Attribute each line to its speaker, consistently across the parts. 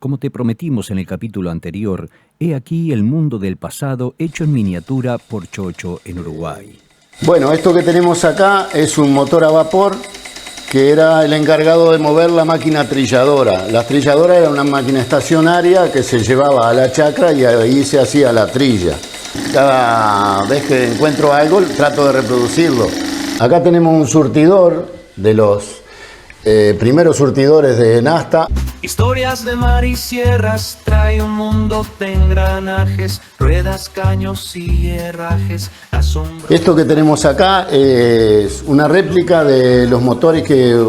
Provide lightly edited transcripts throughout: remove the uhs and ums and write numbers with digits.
Speaker 1: Como te prometimos en el capítulo anterior, he aquí el mundo del pasado hecho en miniatura por Chocho en Uruguay.
Speaker 2: Bueno, esto que tenemos acá es un motor a vapor que era el encargado de mover la máquina trilladora. La trilladora era una máquina estacionaria que se llevaba a la chacra y ahí se hacía la trilla. Cada vez que encuentro algo trato de reproducirlo. Acá tenemos un surtidor de los primeros surtidores de Nasta.
Speaker 3: Historias de mar y sierras, trae un mundo de engranajes, ruedas, caños y herrajes, asombro.
Speaker 2: Esto que tenemos acá es una réplica de los motores que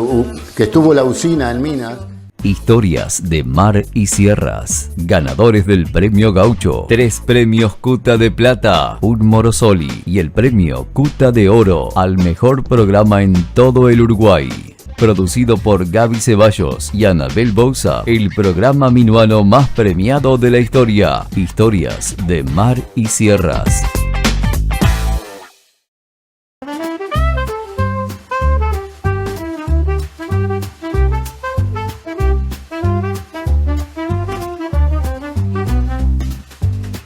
Speaker 2: estuvo la usina en Minas.
Speaker 4: Historias de mar y sierras. Ganadores del Premio Gaucho. 3 premios Cuta de Plata, un Morosoli y el Premio Cuta de Oro al mejor programa en todo el Uruguay. Producido por Gaby Ceballos y Anabel Bouza, el programa minuano más premiado de la historia. Historias de mar y sierras.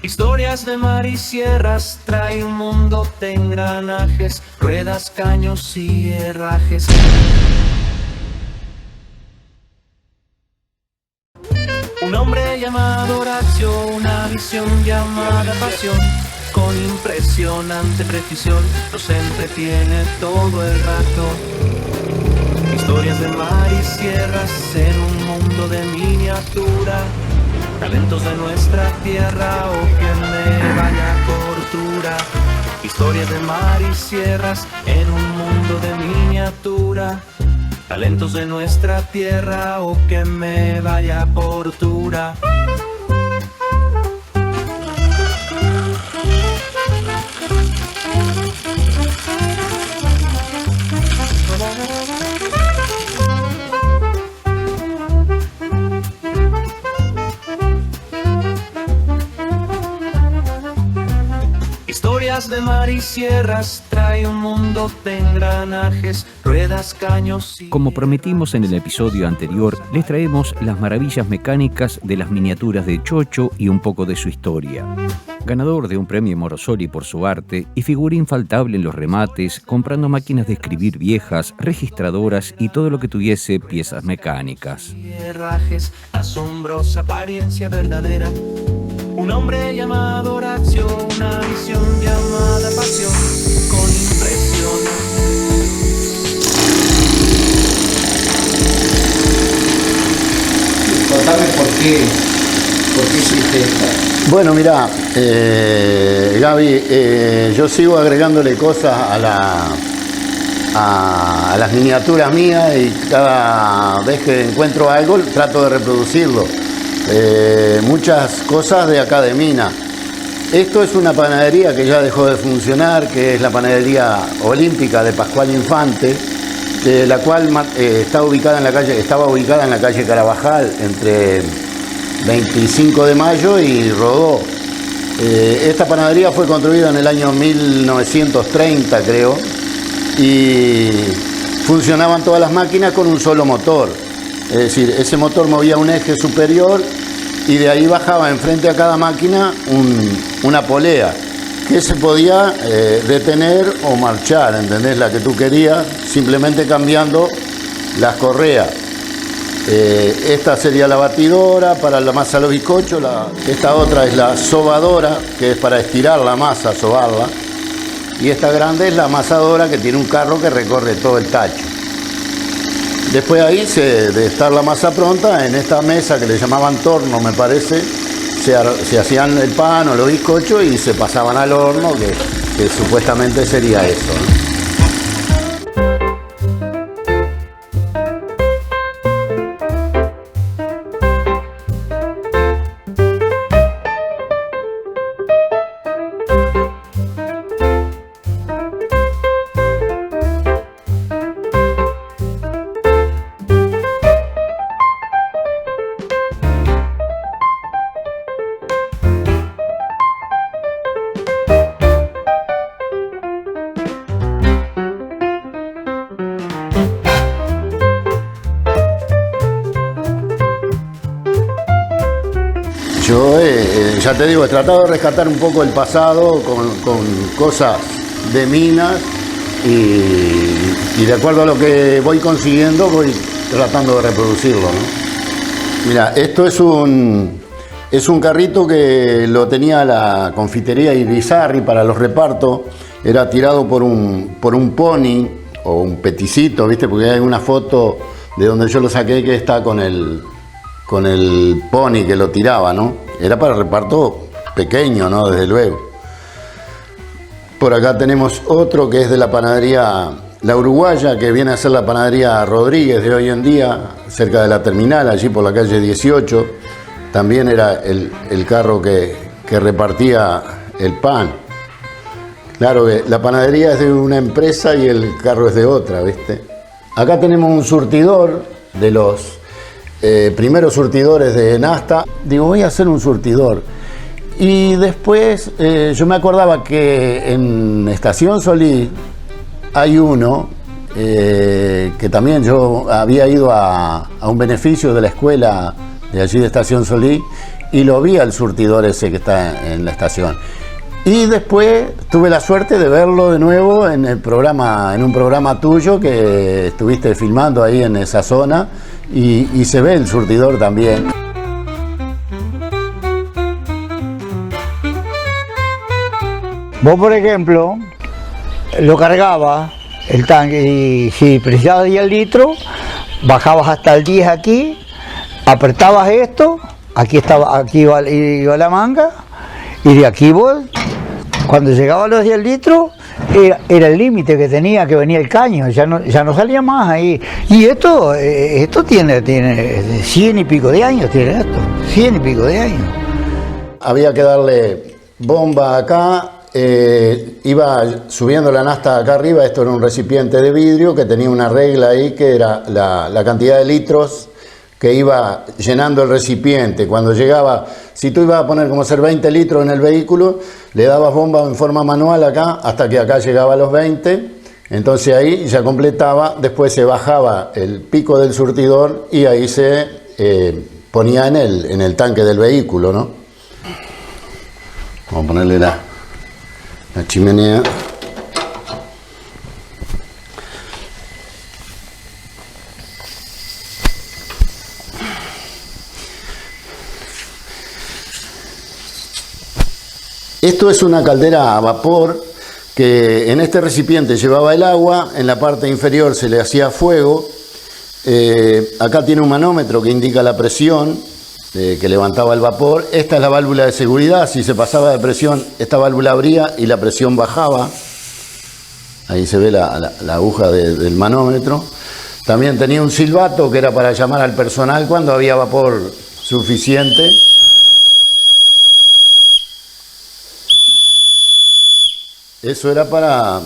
Speaker 3: Historias de mar y sierras, trae un mundo de engranajes, ruedas, caños y herrajes. Un hombre llamado Horacio, una visión llamada pasión, con impresionante precisión, nos entretiene todo el rato. Historias de mar y sierras en un mundo de miniatura, talentos de nuestra tierra o que me vaya cortura. Historias de mar y sierras en un mundo de miniatura, talentos de nuestra tierra o que me vaya por tortura. Historias de mar y sierras, trae un mundo de engranajes, ruedas, caños y...
Speaker 1: Como prometimos en el episodio anterior, les traemos las maravillas mecánicas de las miniaturas de Chocho y un poco de su historia. Ganador de un premio Morosoli por su arte y figura infaltable en los remates, comprando máquinas de escribir viejas, registradoras y todo lo que tuviese piezas mecánicas.
Speaker 3: Herrajes, asombrosa apariencia verdadera. Un hombre llamado Horacio, una visión llamada pasión, con impresión.
Speaker 5: Contame por qué hiciste esto.
Speaker 2: Bueno, mirá, Gaby, yo sigo agregándole cosas a las miniaturas mías y cada vez que encuentro algo trato de reproducirlo. Muchas cosas de acá de Minas. Esto es una panadería que ya dejó de funcionar, que es la panadería olímpica de Pascual Infante, la cual estaba ubicada en la calle Carabajal, entre 25 de mayo y Rodó. Esta panadería fue construida en el año 1930, creo, y funcionaban todas las máquinas con un solo motor. Es decir, ese motor movía un eje superior y de ahí bajaba enfrente a cada máquina una polea que se podía detener o marchar, ¿entendés? La que tú querías, simplemente cambiando las correas. Esta sería la batidora para la masa a los bizcochos, esta otra es la sobadora, que es para estirar la masa, sobarla, y esta grande es la amasadora, que tiene un carro que recorre todo el tacho. Después ahí, de estar la masa pronta, en esta mesa que le llamaban torno, me parece, se hacían el pan o los bizcochos y se pasaban al horno, que supuestamente sería eso, ¿no? yo, ya te digo, he tratado de rescatar un poco el pasado con cosas de minas y de acuerdo a lo que voy consiguiendo voy tratando de reproducirlo, ¿no? Mira, esto es un carrito que lo tenía la confitería Irizarry para los repartos. Era tirado por un pony o un peticito, ¿viste? Porque hay una foto de donde yo lo saqué que está con el pony que lo tiraba, ¿no? Era para reparto pequeño, ¿no? Desde luego. Por acá tenemos otro que es de la panadería La Uruguaya, que viene a ser la panadería Rodríguez de hoy en día, cerca de la terminal, allí por la calle 18. También era el carro que repartía el pan. Claro que la panadería es de una empresa y el carro es de otra, ¿viste? Acá tenemos un surtidor de los primeros surtidores de Nasta. Digo, voy a hacer un surtidor. Y después yo me acordaba que en Estación Solís hay uno que también yo había ido a un beneficio de la escuela de allí de Estación Solís y lo vi al surtidor ese que está en la estación. Y después tuve la suerte de verlo de nuevo en un programa tuyo que estuviste filmando ahí en esa zona y se ve el surtidor también.
Speaker 6: Vos, por ejemplo, lo cargabas el tanque y si precisabas 10 litros, bajabas hasta el 10 aquí, apretabas esto, aquí iba la manga, y de aquí vos, cuando llegaba a los 10 litros, era el límite que tenía, que venía el caño, ya no salía más ahí. Y esto tiene 100 y pico de años, tiene esto, 100 y pico de años.
Speaker 2: Había que darle bomba acá. Iba subiendo la nasta acá arriba. Esto era un recipiente de vidrio que tenía una regla ahí que era la cantidad de litros que iba llenando el recipiente. Cuando llegaba, si tú ibas a poner como ser 20 litros en el vehículo, le dabas bomba en forma manual acá hasta que acá llegaba a los 20, entonces ahí ya completaba. Después se bajaba el pico del surtidor y ahí se ponía en el tanque del vehículo, ¿no? Vamos a ponerle la chimenea. Esto es una caldera a vapor que en este recipiente llevaba el agua, en la parte inferior se le hacía fuego. Acá tiene un manómetro que indica la presión que levantaba el vapor. Esta es la válvula de seguridad. Si se pasaba de presión, esta válvula abría y la presión bajaba. Ahí se ve la aguja del manómetro. También tenía un silbato que era para llamar al personal cuando había vapor suficiente. Eso era para...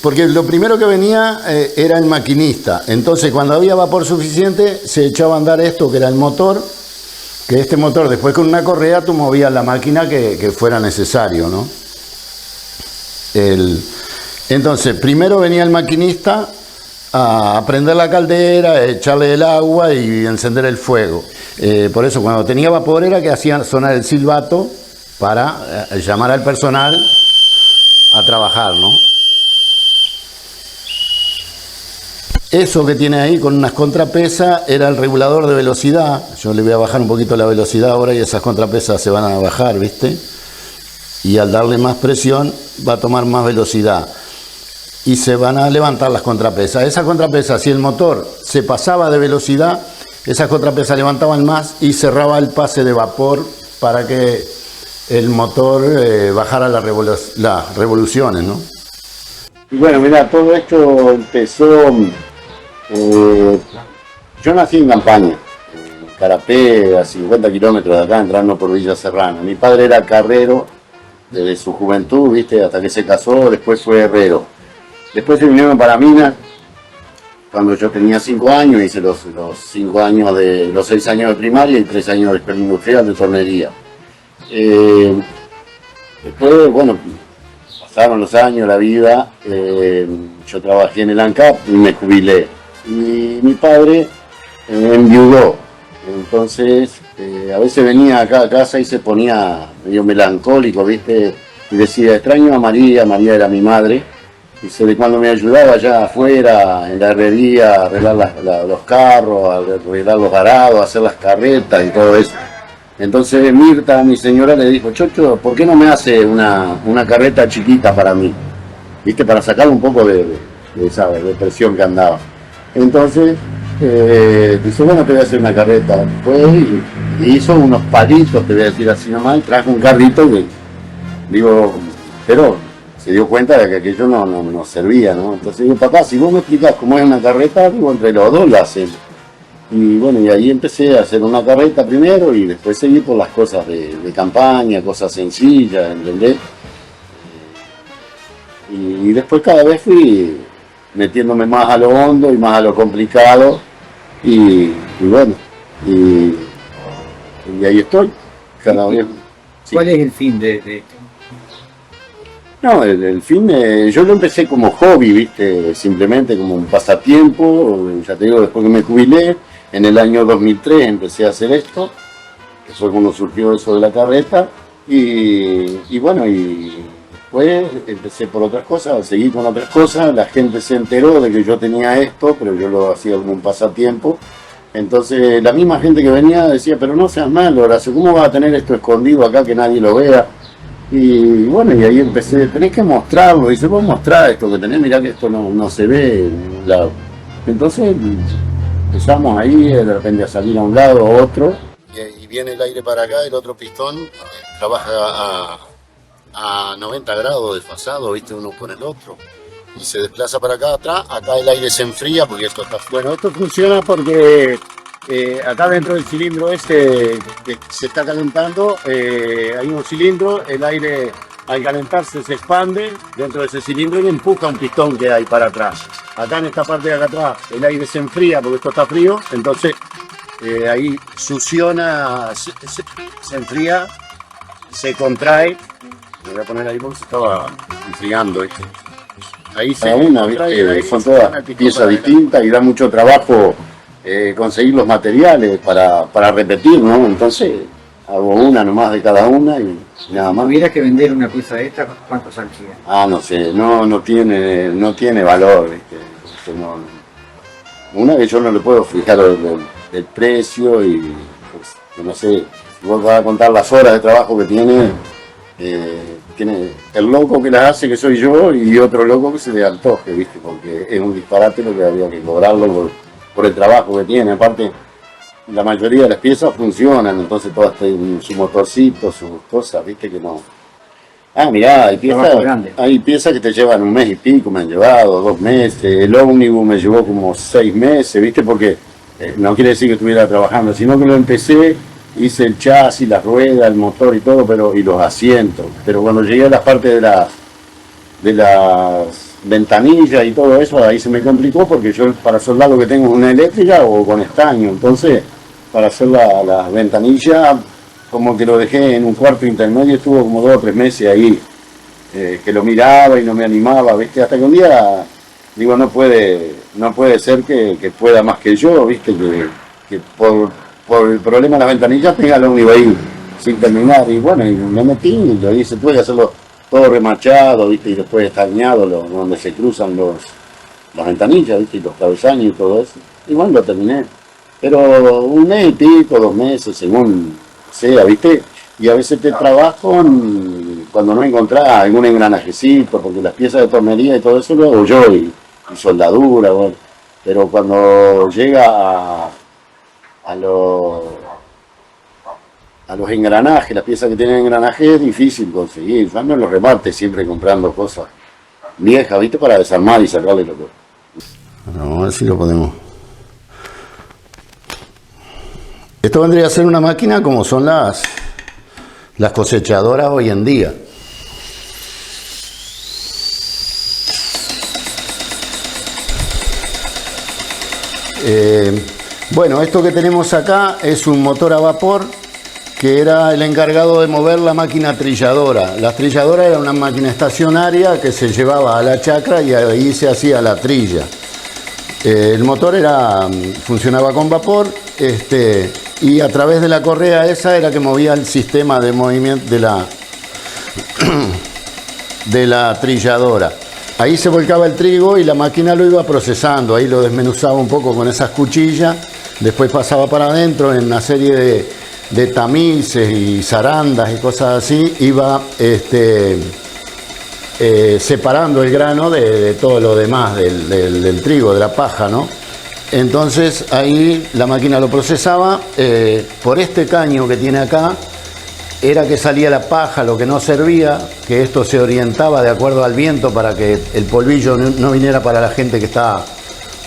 Speaker 2: porque lo primero que venía era el maquinista. Entonces, cuando había vapor suficiente, se echaba a andar esto, que era el motor. Que este motor, después con una correa, tú movías la máquina que fuera necesario, ¿no? Entonces, primero venía el maquinista a prender la caldera, echarle el agua y encender el fuego. Por eso, cuando tenía vapor, era que hacían sonar el silbato para llamar al personal a trabajar, ¿no? Eso que tiene ahí con unas contrapesas era el regulador de velocidad. Yo le voy a bajar un poquito la velocidad ahora y esas contrapesas se van a bajar, ¿viste? Y al darle más presión va a tomar más velocidad y se van a levantar las contrapesas. Esas contrapesas, si el motor se pasaba de velocidad, esas contrapesas levantaban más y cerraba el pase de vapor para que el motor bajara las revoluciones, ¿no? Y bueno, mira, todo esto empezó... yo nací en Campaña, en Carapé, a 50 kilómetros de acá, entrando por Villa Serrano. Mi padre era carrero desde su juventud, ¿viste? Hasta que se casó, después fue herrero. Después se vinieron para Minas, cuando yo tenía 5 años, hice los 5 años los 6 años de primaria y 3 años de escuela industrial de tornería. Después, bueno, pasaron los años, la vida, yo trabajé en el ANCAP y me jubilé. Y mi padre enviudó Entonces, a veces venía acá a casa y se ponía medio melancólico, ¿viste? Y decía, extraño a María, María era mi madre. Y de cuando me ayudaba allá afuera, en la herrería, a arreglar los carros, a arreglar los arados, a hacer las carretas y todo eso. Entonces Mirta, mi señora, le dijo, Chocho, ¿por qué no me hace una carreta chiquita para mí? ¿Viste? Para sacar un poco de esa depresión que andaba. Entonces, dice, bueno, te voy a hacer una carreta. Fue y hizo unos palitos, te voy a decir así nomás, y trajo un carrito que, digo, pero se dio cuenta de que aquello no servía, ¿no? Entonces digo, papá, si vos me explicás cómo es una carreta, digo, entre los dos la hacemos. Y bueno, y ahí empecé a hacer una carreta primero y después seguí por las cosas de campaña, cosas sencillas, ¿entendés? Y después cada vez fui metiéndome más a lo hondo y más a lo complicado y bueno, y ahí estoy, cada vez. Sí.
Speaker 5: ¿Cuál es el fin de esto?
Speaker 2: No, el fin, yo lo empecé como hobby, ¿viste? Simplemente como un pasatiempo, ya te digo, después que me jubilé, en el año 2003 empecé a hacer esto, que fue cuando surgió eso de la carreta, y bueno, y después empecé por otras cosas, seguí con otras cosas, la gente se enteró de que yo tenía esto, pero yo lo hacía como un pasatiempo, entonces la misma gente que venía decía, pero no seas malo, Horacio, ¿cómo vas a tener esto escondido acá que nadie lo vea? Y bueno, y ahí empecé, tenés que mostrarlo, dice, vos mostrá esto que tenés, mirá que esto no se ve en ningún lado. Entonces empezamos ahí de repente a salir a un lado a otro, y viene el aire para acá, el otro pistón trabaja a 90 grados desfasado, viste, uno con el otro, y se desplaza para acá atrás, acá el aire se enfría porque esto está... Bueno, esto funciona porque acá dentro del cilindro este que se está calentando, hay un cilindro, el aire al calentarse se expande dentro de ese cilindro y empuja un pistón que hay para atrás. Acá en esta parte de acá atrás el aire se enfría porque esto está frío, entonces ahí succiona, se enfría, se contrae. Me voy a poner ahí porque se estaba enfriando. Ahí se contrae, son todas piezas distintas y da mucho trabajo conseguir los materiales para repetir, ¿no? Entonces hago una nomás de cada una y nada más.
Speaker 5: ¿Tuvieras que vender una pieza de esta, cuánto saldría?
Speaker 2: No sé, no tiene valor, ¿viste? Una que yo no le puedo fijar el precio y pues, no sé, si vos vas a contar las horas de trabajo que tiene el loco que las hace, que soy yo, y otro loco que se le antoje, ¿viste? Porque es un disparate lo que había que cobrarlo por el trabajo que tiene. Aparte, la mayoría de las piezas funcionan, entonces todas tienen su motorcito, sus cosas, ¿viste? Que no. Mirá, hay piezas que te llevan un mes y pico, me han llevado 2 meses, el ómnibus me llevó como 6 meses, ¿viste? Porque no quiere decir que estuviera trabajando, sino que lo empecé, hice el chasis, las ruedas, el motor y todo, y los asientos, pero cuando llegué a las partes de las ventanillas y todo eso, ahí se me complicó porque yo para soldar lo que tengo es una eléctrica o con estaño, entonces para hacer las ventanillas como que lo dejé en un cuarto intermedio, estuvo como 2 o 3 meses ahí, que lo miraba y no me animaba, ¿viste? Hasta que un día digo, no puede ser que pueda más que yo, ¿viste? Que por el problema de las ventanillas tenga lo único ahí sin terminar, y bueno, y me metí y lo hice, tuve que hacerlo todo remachado, ¿viste? Y después estañado, donde se cruzan las ventanillas, ¿viste? Y los cabezaños y todo eso, y bueno, lo terminé, pero 1 mes y pico, 2 meses, según sea, ¿viste? Y a veces te trabajo cuando no encontrás algún engranajecito, porque las piezas de tornería y todo eso lo hago yo, y soldadura, bueno, pero cuando llega a los engranajes, las piezas que tienen engranajes es difícil conseguir. Yo ando en los remates siempre comprando cosas viejas, ¿viste? Para desarmar y sacarle lo que... Vamos a ver si lo podemos... Esto vendría a ser una máquina como son las cosechadoras hoy en día. Bueno, esto que tenemos acá es un motor a vapor que era el encargado de mover la máquina trilladora. La trilladora era una máquina estacionaria que se llevaba a la chacra y ahí se hacía la trilla. El motor funcionaba con vapor, y a través de la correa esa era que movía el sistema de movimiento de la trilladora. Ahí se volcaba el trigo y la máquina lo iba procesando, ahí lo desmenuzaba un poco con esas cuchillas, después pasaba para adentro en una serie de tamices y zarandas y cosas así, iba separando el grano de todo lo demás del trigo, de la paja, ¿no? Entonces ahí la máquina lo procesaba, por este caño que tiene acá, era que salía la paja, lo que no servía, que esto se orientaba de acuerdo al viento para que el polvillo no viniera para la gente que estaba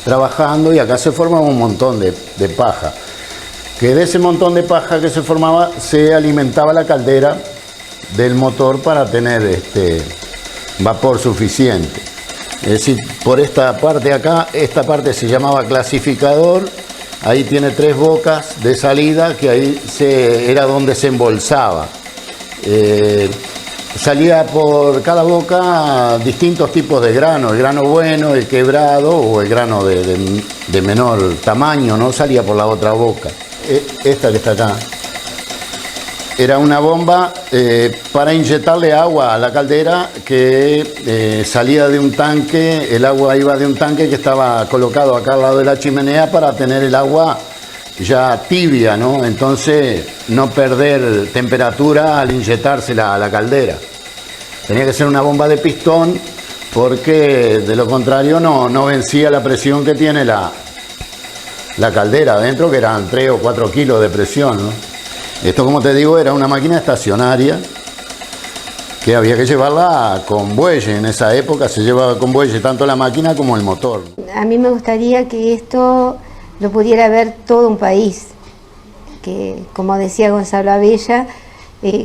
Speaker 2: trabajando, y acá se formaba un montón de paja. Que de ese montón de paja que se formaba se alimentaba la caldera del motor para tener vapor suficiente. Es decir, por esta parte acá, esta parte se llamaba clasificador. Ahí tiene 3 bocas de salida, que ahí era donde se embolsaba. Salía por cada boca distintos tipos de grano, el grano bueno, el quebrado o el grano de menor tamaño, no salía por la otra boca. Esta que está acá era una bomba para inyectarle agua a la caldera, que salía de un tanque, el agua iba de un tanque que estaba colocado acá al lado de la chimenea para tener el agua ya tibia, ¿no? Entonces no perder temperatura al inyectársela a la caldera. Tenía que ser una bomba de pistón, porque de lo contrario no vencía la presión que tiene la caldera adentro, que eran 3 o 4 kilos de presión, ¿no? Esto, como te digo, era una máquina estacionaria que había que llevarla con bueyes. En esa época se llevaba con bueyes tanto la máquina como el motor.
Speaker 7: A mí me gustaría que esto lo pudiera ver todo un país, que, como decía Gonzalo Abella,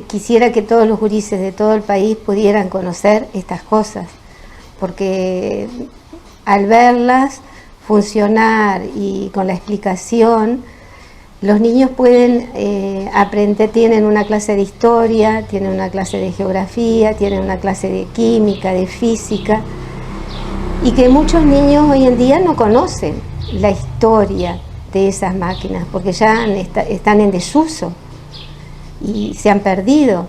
Speaker 7: quisiera que todos los gurises de todo el país pudieran conocer estas cosas, porque al verlas funcionar y con la explicación, los niños pueden aprender, tienen una clase de historia, tienen una clase de geografía, tienen una clase de química, de física, y que muchos niños hoy en día no conocen la historia de esas máquinas, porque ya están en desuso y se han perdido.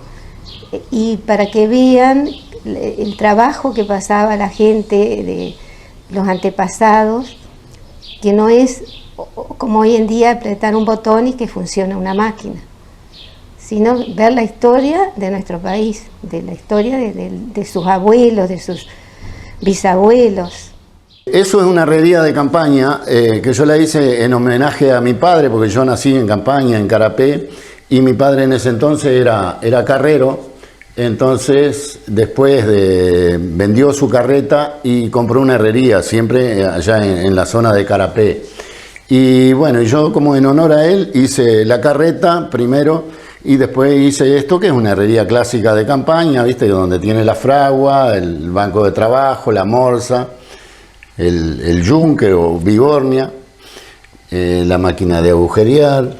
Speaker 7: Y para que vean el trabajo que pasaba la gente de los antepasados, que no es como hoy en día apretar un botón y que funcione una máquina, sino ver la historia de nuestro país, de la historia de sus abuelos, de sus bisabuelos.
Speaker 2: Eso es una herrería de campaña que yo la hice en homenaje a mi padre, porque yo nací en campaña, en Carapé, y mi padre en ese entonces era carrero. Entonces después vendió su carreta y compró una herrería, siempre allá en la zona de Carapé. Y bueno, yo como en honor a él hice la carreta primero, y después hice esto, que es una herrería clásica de campaña, ¿viste? Donde tiene la fragua, el banco de trabajo, la morsa, el yunque o bigornia, la máquina de agujerear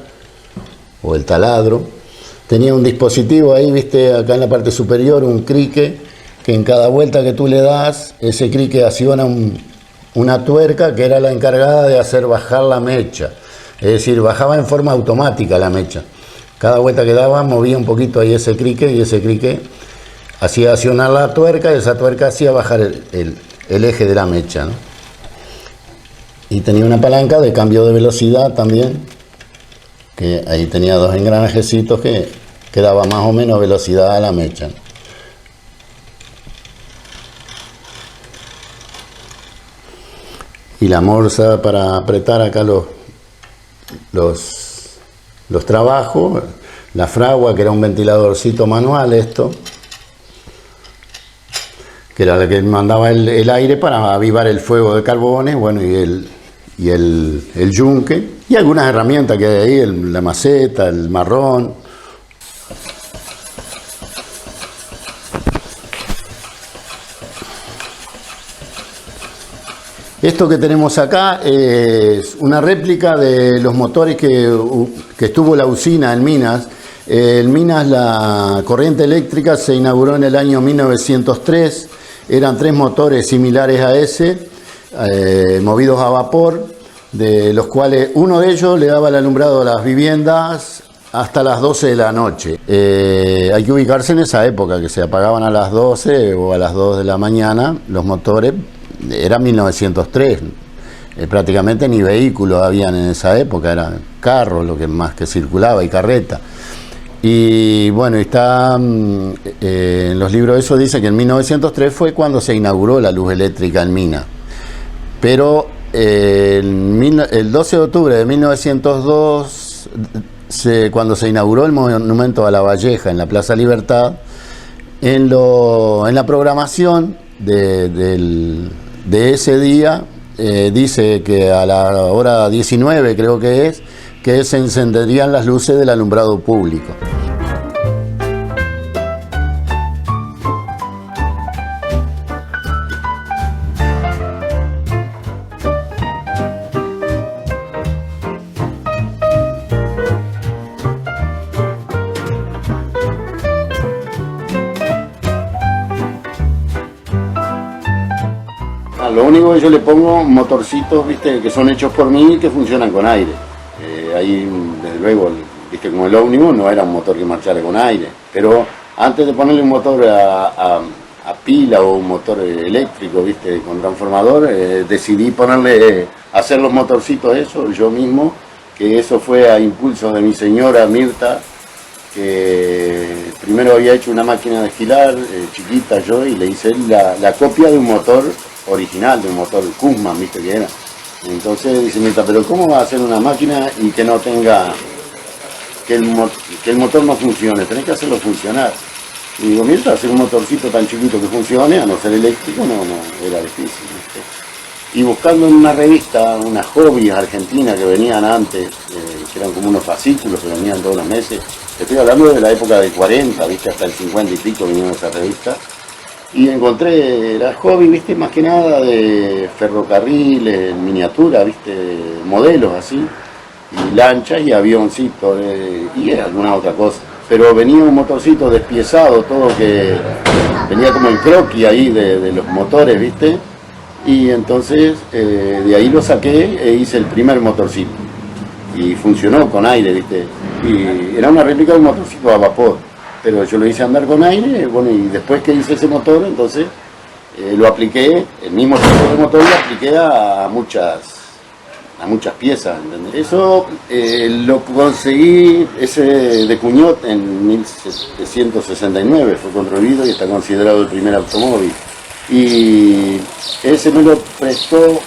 Speaker 2: o el taladro. Tenía un dispositivo ahí, ¿viste? Acá en la parte superior, un crique, que en cada vuelta que tú le das, ese crique acciona una tuerca que era la encargada de hacer bajar la mecha. Es decir, bajaba en forma automática la mecha. Cada vuelta que daba movía un poquito ahí ese crique, y ese crique hacía accionar la tuerca, y esa tuerca hacía bajar el eje de la mecha, ¿no? Y tenía una palanca de cambio de velocidad también, que ahí tenía 2 engranajecitos que daba más o menos velocidad a la mecha. Y la morsa para apretar acá los trabajos, la fragua, que era un ventiladorcito manual, esto, que era la que mandaba el aire para avivar el fuego de carbones, bueno, y el yunque, y algunas herramientas que hay ahí, la maceta, el marrón. Esto que tenemos acá es una réplica de los motores que estuvo la usina en Minas. En Minas la corriente eléctrica se inauguró en el año 1903. Eran 3 motores similares a ese, movidos a vapor, de los cuales uno de ellos le daba el alumbrado a las viviendas hasta las 12 de la noche. Hay que ubicarse en esa época, que se apagaban a las 12 o a las 2 de la mañana los motores. Era 1903, prácticamente ni vehículos habían en esa época, eran carros lo que más que circulaba y carreta. Y bueno, está en los libros eso dice que en 1903 fue cuando se inauguró la luz eléctrica en Mina. Pero el 12 de octubre de 1902, cuando se inauguró el monumento a La Valleja en la Plaza Libertad, en la programación de ese día dice que a la hora 19 creo que se encenderían las luces del alumbrado público. Lo único que yo le pongo motorcitos, viste, que son hechos por mí y que funcionan con aire. Ahí, desde luego, viste, como el ómnibus no era un motor que marchara con aire, pero antes de ponerle un motor a pila o un motor eléctrico, viste, con transformador, decidí hacer los motorcitos esos yo mismo, que eso fue a impulso de mi señora Mirta, que primero había hecho una máquina de esquilar chiquita yo, y le hice la copia de un motor original, de un motor Kussmann, viste que era. Entonces dice Mirta, pero ¿cómo va a hacer una máquina y que no tenga, que el motor no funcione? Tenés que hacerlo funcionar. Y digo, Mirta, hacer un motorcito tan chiquito que funcione, a no ser eléctrico, no era difícil, ¿viste? Y buscando en una revista, unas hobbies argentinas que venían antes, que eran como unos fascículos que venían todos los meses, estoy hablando de la época del 40, viste, hasta el 50 y pico vinieron esas revistas, y encontré las hobbies, viste, más que nada de ferrocarriles, en miniatura, viste, modelos así, y lanchas y avioncitos, y alguna otra cosa. Pero venía un motorcito despiezado, todo que venía como el croquis ahí de los motores, viste, y entonces de ahí lo saqué e hice el primer motorcito. Y funcionó con aire, viste, y era una réplica de un motorcito a vapor. Pero yo lo hice andar con aire, bueno, y después que hice ese motor, entonces lo apliqué, el mismo tipo de motor lo apliqué a muchas piezas, ¿entendés? Eso lo conseguí, ese de Cuñot, en 1769, fue construido y está considerado el primer automóvil. Y ese me lo prestó,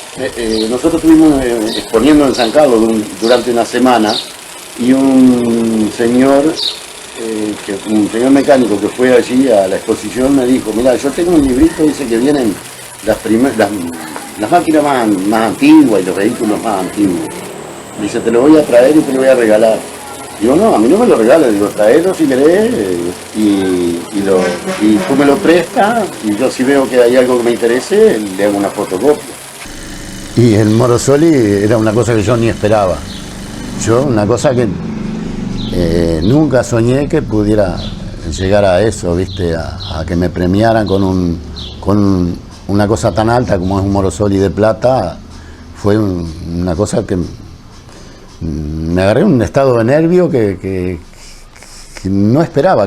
Speaker 2: nosotros estuvimos exponiendo en San Carlos durante una semana, y un señor mecánico que fue allí a la exposición me dijo, mira, yo tengo un librito, dice que vienen las máquinas más antiguas y los vehículos más antiguos. Dice, te lo voy a traer y te lo voy a regalar. Digo, no, a mí no me lo regales, digo, traerlo si querés y tú me lo prestas, y yo si veo que hay algo que me interese, le hago una fotocopia. Y el Morosoli era una cosa que yo ni esperaba. Una cosa que nunca soñé que pudiera llegar a eso, ¿viste? A que me premiaran con una cosa tan alta como es un Morosoli de plata. Fue una cosa que me agarré en un estado de nervio que no esperaba.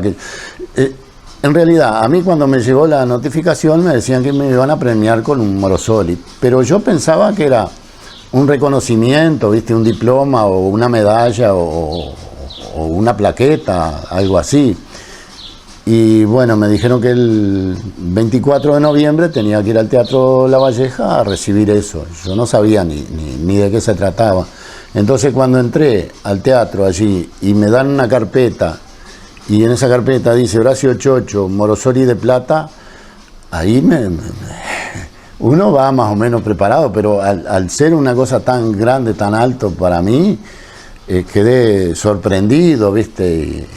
Speaker 2: En realidad, a mí cuando me llegó la notificación me decían que me iban a premiar con un Morosoli, pero yo pensaba que era un reconocimiento, ¿viste? Un diploma o una medalla o una plaqueta, algo así. Y bueno, me dijeron que el 24 de noviembre tenía que ir al Teatro La Valleja a recibir eso. Yo no sabía ni de qué se trataba. Entonces cuando entré al teatro allí y me dan una carpeta, y en esa carpeta dice Horacio Chocho, Morosoli de plata, ahí uno va más o menos preparado, pero al ser una cosa tan grande, tan alto para mí, quedé sorprendido, ¿viste?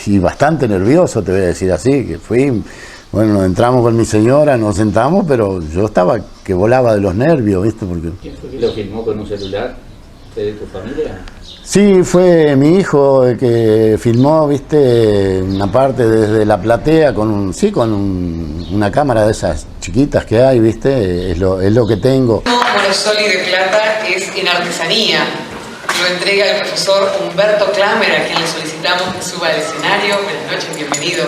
Speaker 2: Y bastante nervioso, te voy a decir así, que fui, bueno, nos entramos con mi señora, nos sentamos, pero yo estaba que volaba de los nervios, ¿viste? Porque
Speaker 5: ¿Quién fue que lo filmó con un celular? ¿Fuiste de tu familia?
Speaker 2: Sí, fue mi hijo el que filmó, viste, una parte desde la platea una cámara de esas chiquitas que hay, viste, es lo que tengo.
Speaker 8: Morosoli de plata es en artesanía. Lo entrega el profesor Humberto Klamer, a quien le solicitamos que suba al escenario. Buenas noches, bienvenido.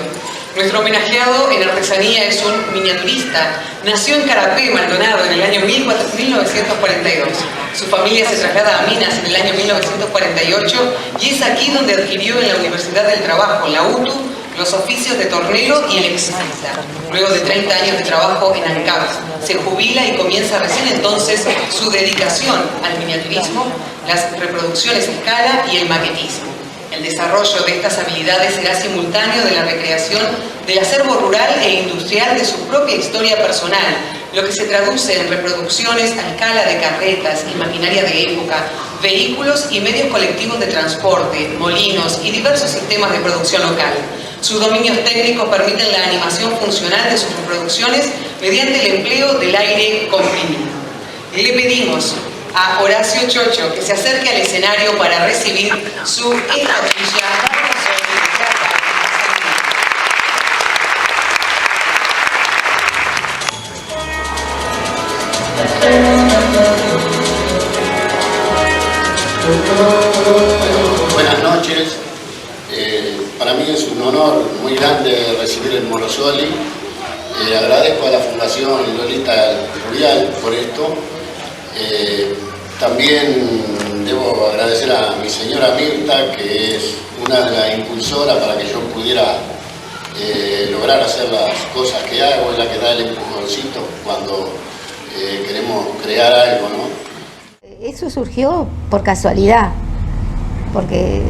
Speaker 8: Nuestro homenajeado en artesanía es un miniaturista. Nació en Carapé, Maldonado, en el año 1942. Su familia se traslada a Minas en el año 1948 y es aquí donde adquirió en la Universidad del Trabajo, la UTU, los oficios de tornero y electricista. Luego de 30 años de trabajo en ANCAP, se jubila y comienza recién entonces su dedicación al miniaturismo, las reproducciones a escala y el maquetismo. El desarrollo de estas habilidades será simultáneo de la recreación del acervo rural e industrial de su propia historia personal, lo que se traduce en reproducciones a escala de carretas y maquinaria de época, vehículos y medios colectivos de transporte, molinos y diversos sistemas de producción local. Sus dominios técnicos permiten la animación funcional de sus reproducciones mediante el empleo del aire comprimido. Le pedimos a Horacio Chocho que se acerque al escenario para recibir su estatuilla.
Speaker 2: Buenas noches. Para mí es un honor muy grande recibir el Morosoli. Agradezco a la Fundación Lolita Rubial por esto. También debo agradecer a mi señora Mirta, que es una de las impulsoras para que yo pudiera lograr hacer las cosas que hago, es la que da el empujoncito cuando queremos crear algo, ¿no?
Speaker 7: Eso surgió por casualidad, porque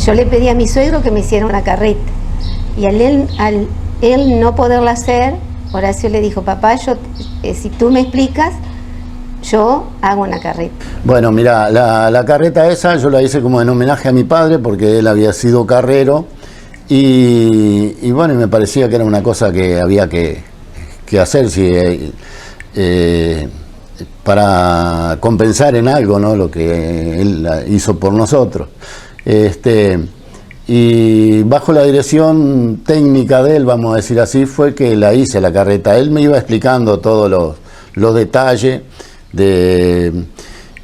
Speaker 7: yo le pedí a mi suegro que me hiciera una carreta y al él no poderla hacer, Horacio le dijo: papá, si tú me explicas, yo hago una carreta.
Speaker 2: Bueno, mira, la carreta esa yo la hice como en homenaje a mi padre porque él había sido carrero y bueno, me parecía que era una cosa que había que hacer para compensar en algo, ¿no?, lo que él hizo por nosotros. Y bajo la dirección técnica de él, vamos a decir así, fue que la hice la carreta. Él me iba explicando todos los detalles.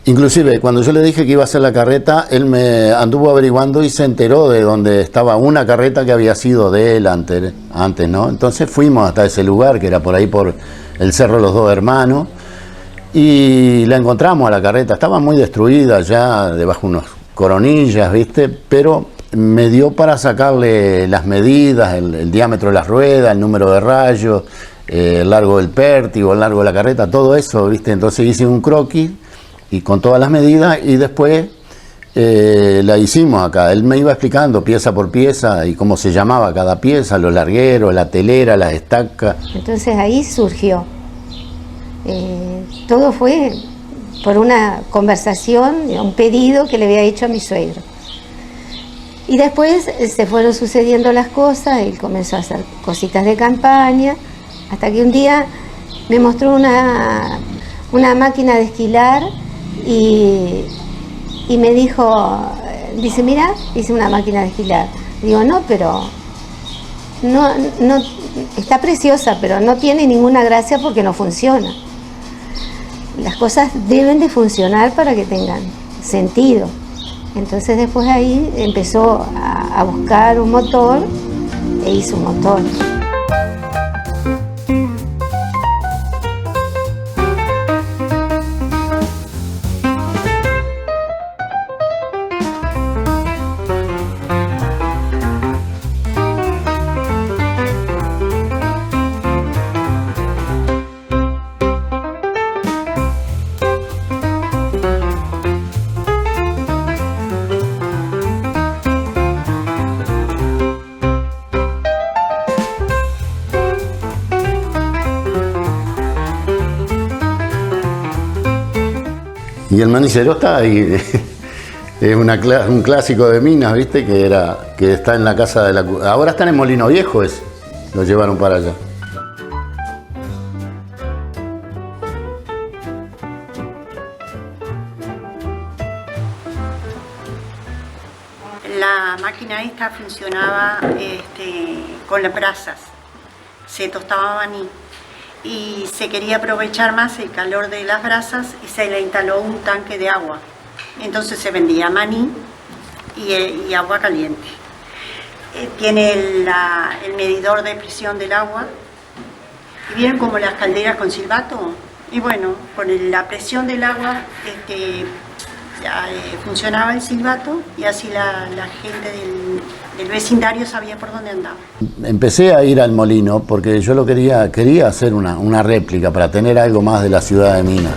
Speaker 2: Inclusive cuando yo le dije que iba a hacer la carreta, él me anduvo averiguando y se enteró de dónde estaba una carreta que había sido de él antes, ¿no? Entonces fuimos hasta ese lugar, que era por ahí por el Cerro Los Dos Hermanos, y la encontramos a la carreta. Estaba muy destruida ya, debajo unos coronillas, ¿viste? Pero me dio para sacarle las medidas, el diámetro de las ruedas, el número de rayos, el largo del pértigo, el largo de la carreta, todo eso, ¿viste? Entonces hice un croquis y con todas las medidas y después la hicimos acá. Él me iba explicando pieza por pieza y cómo se llamaba cada pieza, los largueros, la telera, las estacas.
Speaker 7: Entonces ahí surgió. Todo fue por una conversación, un pedido que le había hecho a mi suegro. Y después se fueron sucediendo las cosas, él comenzó a hacer cositas de campaña, hasta que un día me mostró una máquina de esquilar y me dice, mira, hice una máquina de esquilar. Digo, no, pero no, está preciosa, pero no tiene ninguna gracia porque no funciona. Las cosas deben de funcionar para que tengan sentido. Entonces después ahí empezó a buscar un motor e hizo un motor.
Speaker 2: Y el manicero está ahí, es un clásico de Minas, ¿viste? Que está en la casa de la... Ahora está en el Molino Viejo, lo llevaron para allá.
Speaker 9: esta funcionaba con las brasas, se tostaba maní y se quería aprovechar más el calor de las brasas y se le instaló un tanque de agua. Entonces se vendía maní y agua caliente. Tiene el medidor de presión del agua. ¿Y vieron como las calderas con silbato? Y bueno, con la presión del agua funcionaba el silbato y así la gente del vecindario sabía por dónde andaba.
Speaker 2: Empecé a ir al molino porque yo quería hacer una réplica para tener algo más de la ciudad de Minas.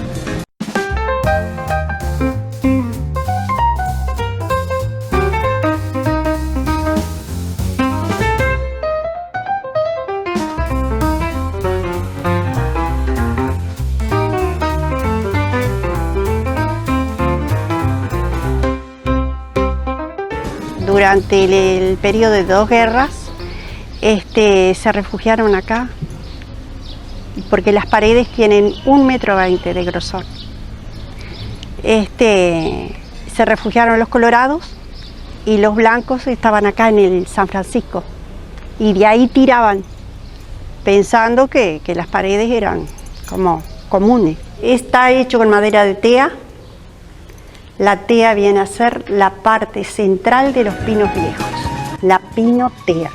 Speaker 9: Durante el periodo de 2 guerras se refugiaron acá porque las paredes tienen 1,20 metros de grosor. Se refugiaron los colorados y los blancos estaban acá en el San Francisco y de ahí tiraban pensando que las paredes eran como comunes. Está hecho con madera de tea. La tea viene a ser la parte central de los pinos viejos, la pinotea.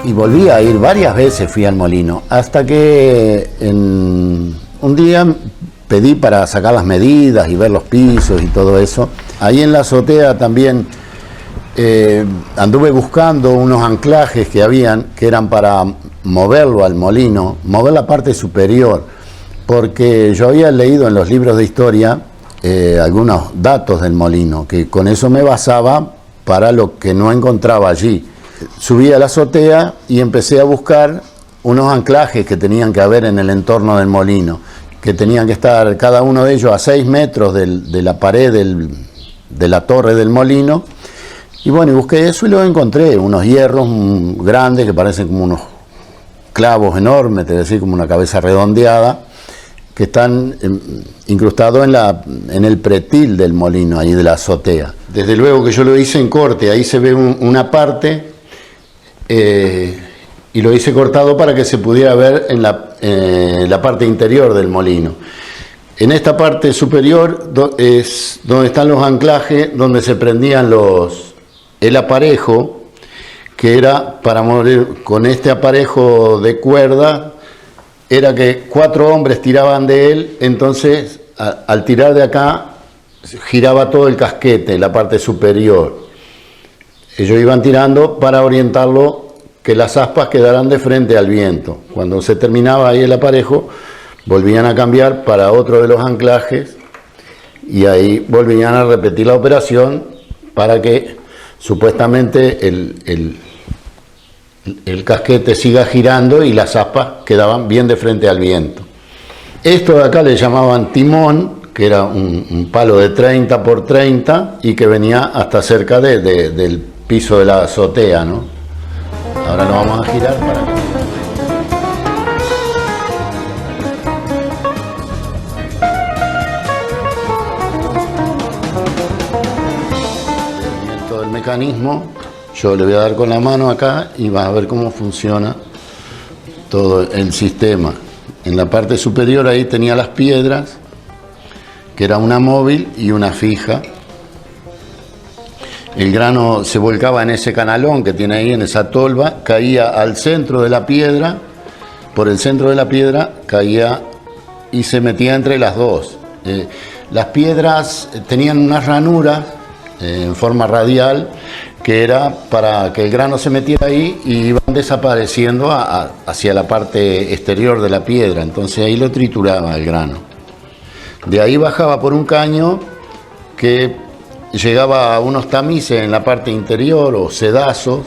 Speaker 2: Y volví a ir varias veces, fui al molino, hasta que un día pedí para sacar las medidas y ver los pisos y todo eso. Ahí en la azotea también anduve buscando unos anclajes que eran para moverlo al molino, mover la parte superior, porque yo había leído en los libros de historia algunos datos del molino, que con eso me basaba para lo que no encontraba allí. Subí a la azotea y empecé a buscar unos anclajes que tenían que haber en el entorno del molino, que tenían que estar cada uno de ellos a 6 metros de la pared de la torre del molino. Y bueno, busqué eso y lo encontré, unos hierros grandes que parecen como unos clavos enormes, es decir, como una cabeza redondeada, que están incrustados en el pretil del molino, ahí de la azotea. Desde luego que yo lo hice en corte, ahí se ve una parte. Y lo hice cortado para que se pudiera ver en la parte interior del molino. En esta parte superior es donde están los anclajes, donde se prendían el aparejo, que era para mover con este aparejo de cuerda, era que 4 hombres tiraban de él, entonces al tirar de acá giraba todo el casquete, la parte superior. Ellos iban tirando para orientarlo, que las aspas quedaran de frente al viento. Cuando se terminaba ahí el aparejo, volvían a cambiar para otro de los anclajes y ahí volvían a repetir la operación para que supuestamente el casquete siga girando y las aspas quedaban bien de frente al viento. Esto de acá le llamaban timón, que era un palo de 30 por 30 y que venía hasta cerca del piso de la azotea, ¿no? Ahora lo vamos a girar para que... Todo el mecanismo, yo le voy a dar con la mano acá y vas a ver cómo funciona todo el sistema. En la parte superior ahí tenía las piedras, que era una móvil y una fija. El grano se volcaba en ese canalón que tiene ahí, en esa tolva, caía al centro de la piedra, por el centro de la piedra caía y se metía entre las dos. Las piedras tenían unas ranuras en forma radial, que era para que el grano se metiera ahí y iban desapareciendo hacia la parte exterior de la piedra, entonces ahí lo trituraba el grano. De ahí bajaba por un caño que llegaba a unos tamices en la parte interior o sedazos,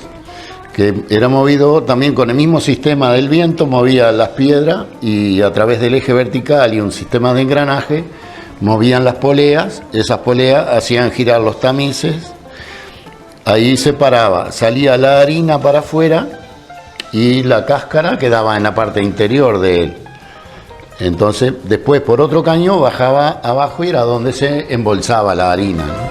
Speaker 2: que era movido también con el mismo sistema del viento, movía las piedras y a través del eje vertical y un sistema de engranaje movían las poleas. Esas poleas hacían girar los tamices, ahí se paraba, salía la harina para afuera y la cáscara quedaba en la parte interior de él. Entonces después por otro caño bajaba abajo y era donde se embolsaba la harina, ¿no?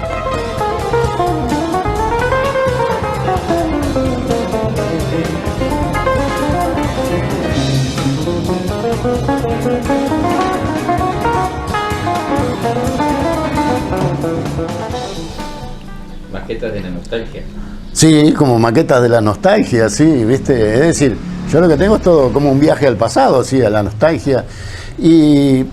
Speaker 5: Maquetas de la nostalgia.
Speaker 2: Sí, como maquetas de la nostalgia, sí, ¿viste? Es decir, yo lo que tengo es todo como un viaje al pasado, sí, a la nostalgia. Y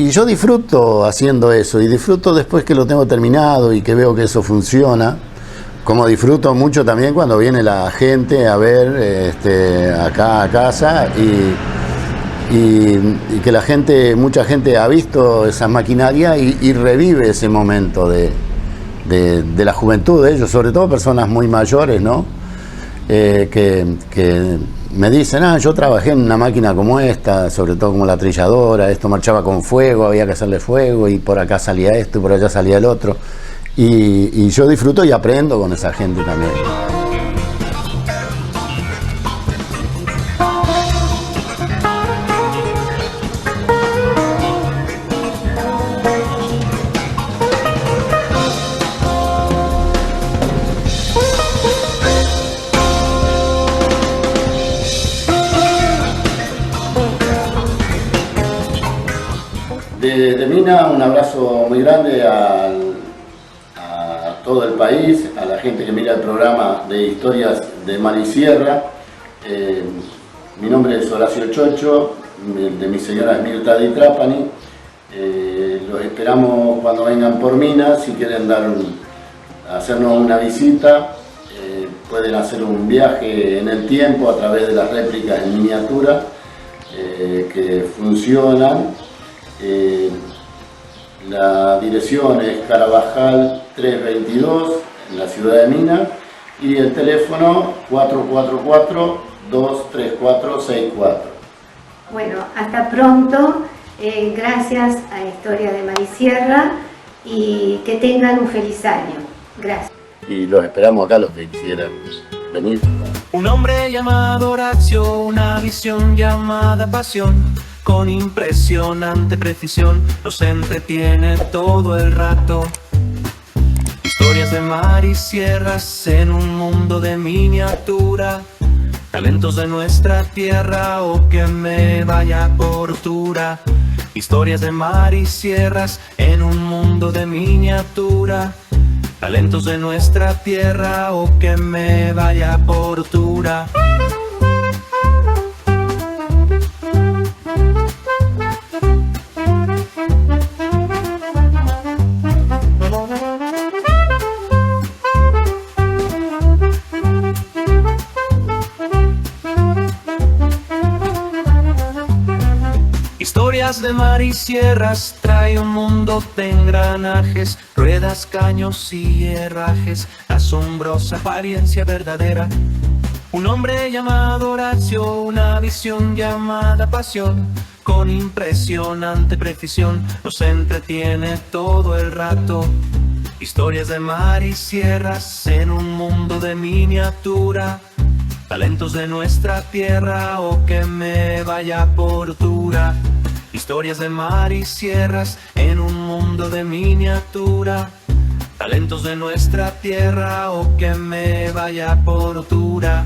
Speaker 2: yo disfruto haciendo eso, y disfruto después que lo tengo terminado y que veo que eso funciona. Como disfruto mucho también cuando viene la gente a ver acá a casa y que la gente, mucha gente ha visto esa maquinaria y revive ese momento de la juventud de ellos, sobre todo personas muy mayores, ¿no? Que me dicen, yo trabajé en una máquina como esta, sobre todo como la trilladora, esto marchaba con fuego, había que hacerle fuego y por acá salía esto y por allá salía el otro. Y yo disfruto y aprendo con esa gente también. Desde Mina, un abrazo muy grande a todo el país, a la gente que mira el programa de Historias de Mar y Sierra. Mi nombre es Horacio Chocho, de mi señora es Mirta Di Trapani. Los esperamos cuando vengan por Mina, si quieren hacernos una visita. Pueden hacer un viaje en el tiempo a través de las réplicas en miniatura que funcionan. La dirección es Carabajal 322 en la ciudad de Mina y el teléfono 444-23464.
Speaker 7: Bueno, hasta pronto, gracias a Historia de Mar y Sierra y que tengan un feliz año. Gracias.
Speaker 2: Y los esperamos acá los que quisieran venir.
Speaker 3: Un hombre llamado Horacio, una visión llamada pasión, con impresionante precisión nos entretiene todo el rato. Historias de mar y sierras en un mundo de miniatura, talentos de nuestra tierra o que me vaya por altura. Historias de mar y sierras en un mundo de miniatura, talentos de nuestra tierra o que me vaya por altura. Historias de mar y sierras trae un mundo de engranajes, ruedas, caños y herrajes, asombrosa apariencia verdadera. Un hombre llamado Horacio, una visión llamada pasión, con impresionante precisión nos entretiene todo el rato. Historias de mar y sierras en un mundo de miniatura, talentos de nuestra tierra o que me vaya por altura. Historias de mar y sierras en un mundo de miniatura, talentos de nuestra tierra o que me vaya por altura.